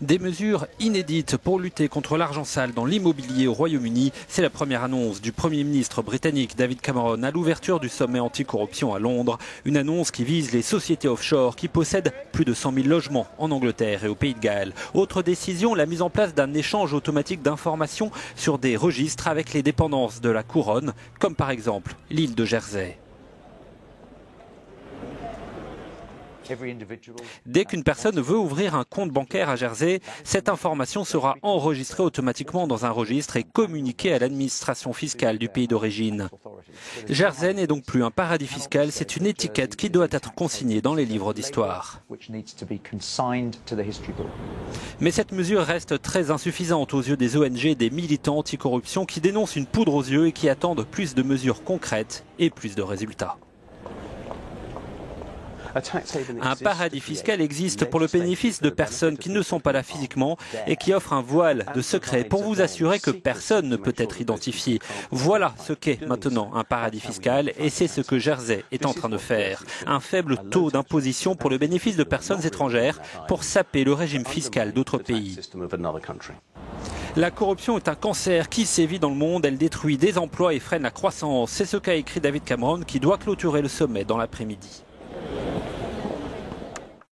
Des mesures inédites pour lutter contre l'argent sale dans l'immobilier au Royaume-Uni. C'est la première annonce du Premier ministre britannique David Cameron à l'ouverture du sommet anticorruption à Londres. Une annonce qui vise les sociétés offshore qui possèdent plus de 100 000 logements en Angleterre et au Pays de Galles. Autre décision, la mise en place d'un échange automatique d'informations sur des registres avec les dépendances de la couronne, comme par exemple l'île de Jersey. Dès qu'une personne veut ouvrir un compte bancaire à Jersey, cette information sera enregistrée automatiquement dans un registre et communiquée à l'administration fiscale du pays d'origine. Jersey n'est donc plus un paradis fiscal, c'est une étiquette qui doit être consignée dans les livres d'histoire. Mais cette mesure reste très insuffisante aux yeux des ONG et des militants anticorruption qui dénoncent une poudre aux yeux et qui attendent plus de mesures concrètes et plus de résultats. Un paradis fiscal existe pour le bénéfice de personnes qui ne sont pas là physiquement et qui offrent un voile de secret pour vous assurer que personne ne peut être identifié. Voilà ce qu'est maintenant un paradis fiscal et c'est ce que Jersey est en train de faire. Un faible taux d'imposition pour le bénéfice de personnes étrangères pour saper le régime fiscal d'autres pays. La corruption est un cancer qui sévit dans le monde, elle détruit des emplois et freine la croissance. C'est ce qu'a écrit David Cameron qui doit clôturer le sommet dans l'après-midi.